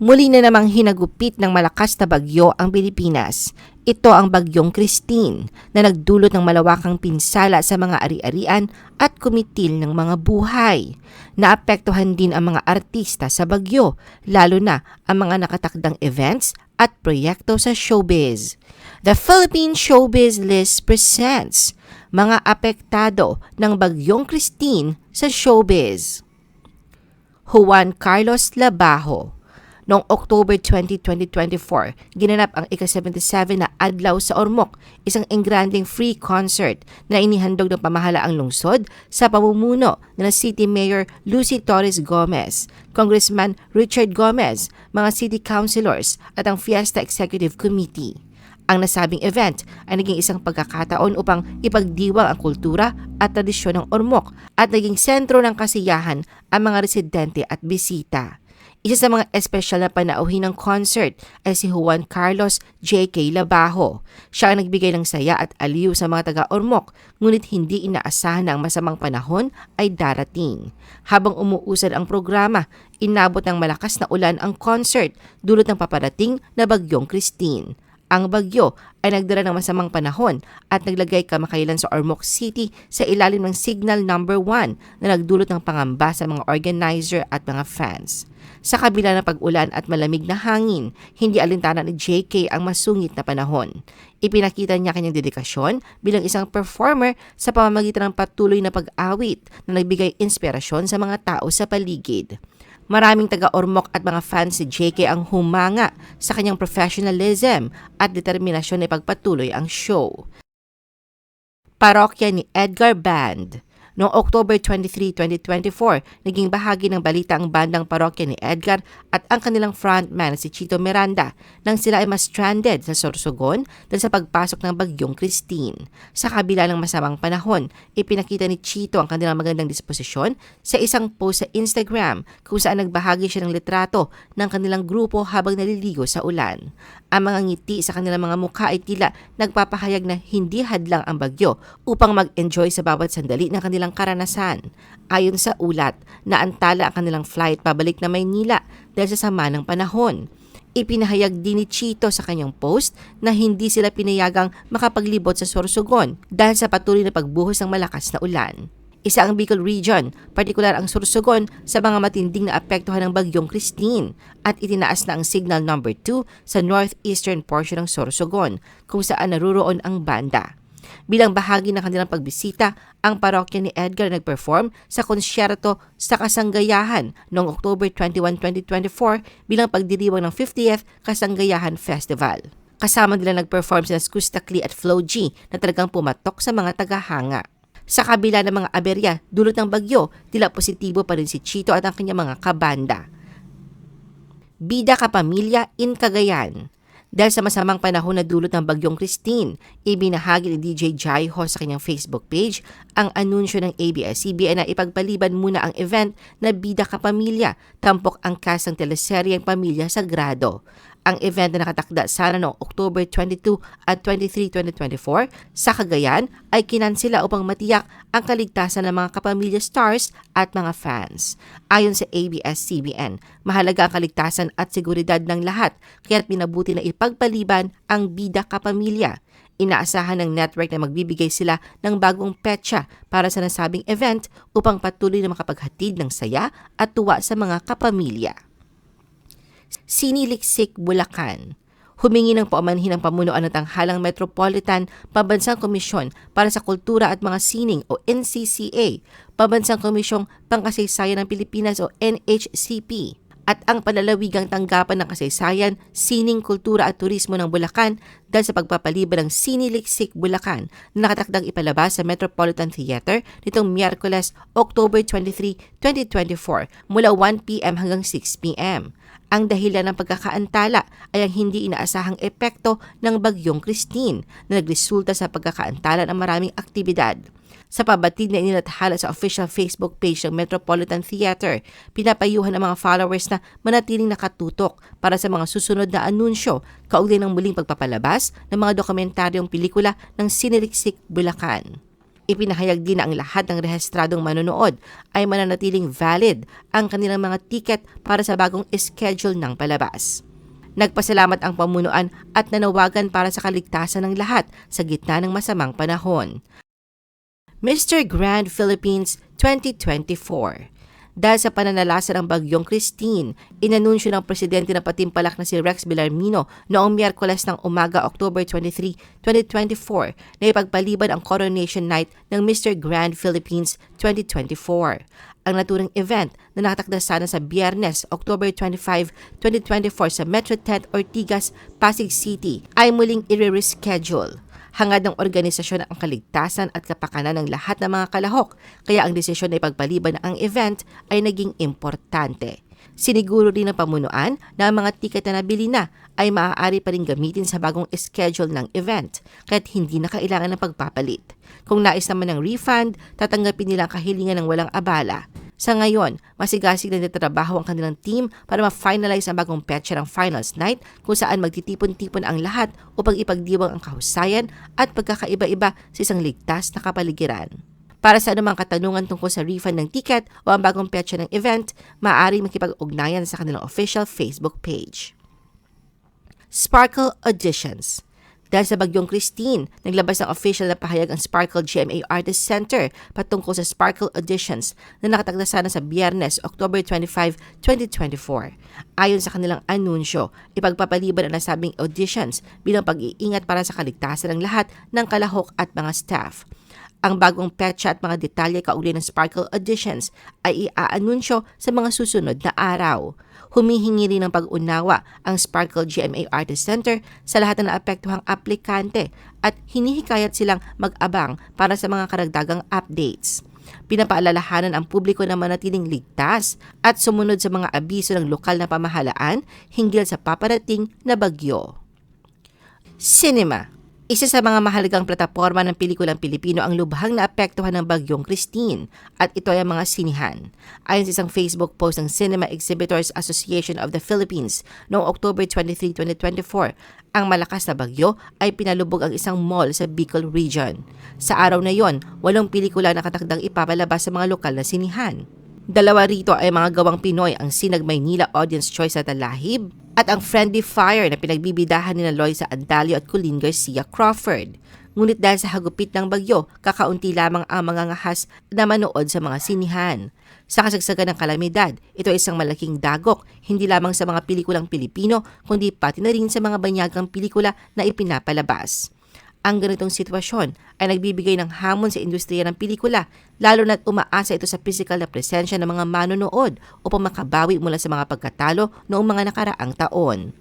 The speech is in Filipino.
Muli na namang hinagupit ng malakas na bagyo ang Pilipinas. Ito ang bagyong Christine na nagdulot ng malawakang pinsala sa mga ari-arian at kumitil ng mga buhay. Naapektuhan din ang mga artista sa bagyo, lalo na ang mga nakatakdang events at proyekto sa showbiz. The Philippine Showbiz List presents mga apektado ng bagyong Christine sa showbiz. Juan Carlos Labajo. Noong October 20, 2024, ginanap ang ika-77 na Adlaw sa Ormoc, isang engranding free concert na inihandog ng pamahalaang lungsod sa pamumuno ng City Mayor Lucy Torres Gomez, Congressman Richard Gomez, mga city councilors at ang Fiesta Executive Committee. Ang nasabing event ay naging isang pagkakataon upang ipagdiwang ang kultura at tradisyon ng Ormoc at naging sentro ng kasiyahan ang mga residente at bisita. Isa sa mga espesyal na panauhin ng concert ay si Juan Carlos J.K. Labajo. Siya ang nagbigay ng saya at aliw sa mga taga-Ormoc, ngunit hindi inaasahan na ang masamang panahon ay darating. Habang umuusad ang programa, inabot ng malakas na ulan ang concert dulot ng paparating na bagyong Christine. Ang bagyo ay nagdala ng masamang panahon at naglagay kamakailan sa Ormoc City sa ilalim ng Signal Number 1 na nagdulot ng pangamba sa mga organizer at mga fans. Sa kabila ng pag-ulan at malamig na hangin, hindi alintana ni JK ang masungit na panahon. Ipinakita niya kanyang dedikasyon bilang isang performer sa pamamagitan ng patuloy na pag-awit na nagbigay inspirasyon sa mga tao sa paligid. Maraming taga-Ormoc at mga fans si JK ang humanga sa kanyang professionalism at determinasyon na ipagpatuloy ang show. Parokya ni Edgar Band. Noong October 23, 2024, naging bahagi ng balita ang bandang parokya ni Edgar at ang kanilang frontman si Chito Miranda nang sila ay ma-stranded sa Sorsogon dahil sa pagpasok ng bagyong Christine. Sa kabila ng masamang panahon, ipinakita ni Chito ang kanilang magandang disposisyon sa isang post sa Instagram kung saan nagbahagi siya ng litrato ng kanilang grupo habang naliligo sa ulan. Ang mga ngiti sa kanilang mga mukha ay tila nagpapahayag na hindi hadlang ang bagyo upang mag-enjoy sa bawat sandali ng kanilang karanasan. Ayon sa ulat, naantala ang kanilang flight pabalik na Maynila dahil sa sama ng panahon. Ipinahayag din ni Chito sa kanyang post na hindi sila pinayagang makapaglibot sa Sorsogon dahil sa patuloy na pagbuhos ng malakas na ulan. Isa ang Bicol Region, partikular ang Sorsogon sa mga matinding na apektuhan ng bagyong Christine at itinaas na ang Signal Number 2 sa northeastern portion ng Sorsogon kung saan naruroon ang banda. Bilang bahagi ng kanilang pagbisita, ang parokya ni Edgar nag-perform sa konsyerto sa Kasanggayahan noong October 21, 2024 bilang pagdiriwang ng 50th Kasanggayahan Festival. Kasama nila nag-perform sina Skustakli at Flo G na talagang pumatok sa mga tagahanga. Sa kabila ng mga aberya dulot ng bagyo, tila positibo pa rin si Chito at ang kanyang mga kabanda. Bida Kapamilya in Cagayan. Dahil sa masamang panahon na dulot ng bagyong Christine, ibinahagi ni DJ Jaiho sa kanyang Facebook page ang anunsyo ng ABS-CBN na ipagpaliban muna ang event na Bida Kapamilya, tampok ang cast ng teleseryeng Pamilya Sagrado. Ang event na nakatakda sana noong October 22 at 23, 2024 sa Cagayan ay kinansela upang matiyak ang kaligtasan ng mga kapamilya stars at mga fans. Ayon sa ABS-CBN, mahalaga ang kaligtasan at seguridad ng lahat kaya't pinabuti na ipagpaliban ang Bida Kapamilya. Inaasahan ng network na magbibigay sila ng bagong petsa para sa nasabing event upang patuloy na makapaghatid ng saya at tuwa sa mga kapamilya. Siniliksik, Bulacan. Humingi ng paumanhin ng pamunuan ng Tanghalang Metropolitan Pambansang Komisyon para sa Kultura at Mga Sining o NCCA, Pambansang Komisyong Pangkasaysayan ng Pilipinas o NHCP, at ang palalawigang tanggapan ng kasaysayan, sining, kultura at turismo ng Bulacan dahil sa pagpapaliban ng Siniliksik, Bulacan na nakatakdang ipalabas sa Metropolitan Theater nitong Miyerkules, October 23, 2024 mula 1 p.m. hanggang 6 p.m. Ang dahilan ng pagkakaantala ay ang hindi inaasahang epekto ng bagyong Christine na nagresulta sa pagkakaantala ng maraming aktibidad. Sa pabatid na inilathala sa official Facebook page ng Metropolitan Theater, pinapayuhan ang mga followers na manatiling nakatutok para sa mga susunod na anunsyo kaugnay ng muling pagpapalabas ng mga dokumentaryong pelikula ng Siniliksik, Bulacan. Ipinahayag din na ang lahat ng rehistradong manonood ay mananatiling valid ang kanilang mga tiket para sa bagong schedule ng palabas. Nagpasalamat ang pamunuan at nanawagan para sa kaligtasan ng lahat sa gitna ng masamang panahon. Mr. Grand Philippines 2024. Dahil sa pananalasa ng bagyong Christine, inanunsyo ng presidente na patimpalak na si Rex Bellarmino noong Miyerkules ng umaga, October 23, 2024 na ipagpaliban ang Coronation Night ng Mr. Grand Philippines 2024. Ang naturang event na nakatakda sana sa Biyernes, October 25, 2024 sa Metro 10 Ortigas, Pasig City ay muling i-reschedule. Hangad ng organisasyon ang kaligtasan at kapakanan ng lahat ng mga kalahok, kaya ang desisyon na ipagpaliban ang event ay naging importante. Siniguro din ng pamunuan na ang mga tiket na nabili na ay maaari pa rin gamitin sa bagong schedule ng event, kaya't hindi na kailangan ng pagpapalit. Kung nais naman ng refund, tatanggapin nila ang kahilingan ng walang abala. Sa ngayon, masigasig na nagtatrabaho ang kanilang team para ma-finalize ang bagong petsa ng Finals Night kung saan magtitipon-tipon ang lahat upang ipagdiwang ang kahusayan at pagkakaiba-iba sa isang ligtas na kapaligiran. Para sa anumang katanungan tungkol sa refund ng ticket o ang bagong petsa ng event, maaari makipag-ugnayan sa kanilang official Facebook page. Sparkle Auditions. Dahil sa bagyong Christine, naglabas ng official na pahayag ang Sparkle GMA Artist Center patungkol sa Sparkle Auditions na nakatakda sana sa Biyernes, October 25, 2024. Ayon sa kanilang anunsyo, ipagpapaliban ang nasabing auditions bilang pag-iingat para sa kaligtasan ng lahat ng kalahok at mga staff. Ang bagong petsa at mga detalye kaugnay ng Sparkle Auditions ay iaanunsyo sa mga susunod na araw. Humihingi rin ng pag-unawa ang Sparkle GMA Artist Center sa lahat ng naapektuhang aplikante at hinihikayat silang mag-abang para sa mga karagdagang updates. Pinapaalalahanan ang publiko na manatiling ligtas at sumunod sa mga abiso ng lokal na pamahalaan hinggil sa paparating na bagyo. Cinema. Isa sa mga mahalagang plataporma ng pelikulang Pilipino ang lubhang naapektuhan ng bagyong Christine at ito ay ang mga sinihan. Ayon sa isang Facebook post ng Cinema Exhibitors Association of the Philippines noong October 23, 2024, ang malakas na bagyo ay pinalubog ang isang mall sa Bicol Region. Sa araw na yon, 8 pelikula nakatagdang ipapalabas sa mga lokal na sinihan. 2 rito ay mga gawang Pinoy, ang Sinag Maynila Audience Choice na Talahib at ang Friendly Fire na pinagbibidahan ni Loisa Andalio at Colleen Garcia Crawford. Ngunit dahil sa hagupit ng bagyo, kakaunti lamang ang mga ngahas na manood sa mga sinihan. Sa kasagsagan ng kalamidad, ito ay isang malaking dagok, hindi lamang sa mga pelikulang Pilipino, kundi pati na rin sa mga banyagang pelikula na ipinapalabas. Ang ganitong sitwasyon ay nagbibigay ng hamon sa industriya ng pelikula, lalo na't umaasa ito sa pisikal na presensya ng mga manonood upang makabawi mula sa mga pagkatalo noong mga nakaraang taon.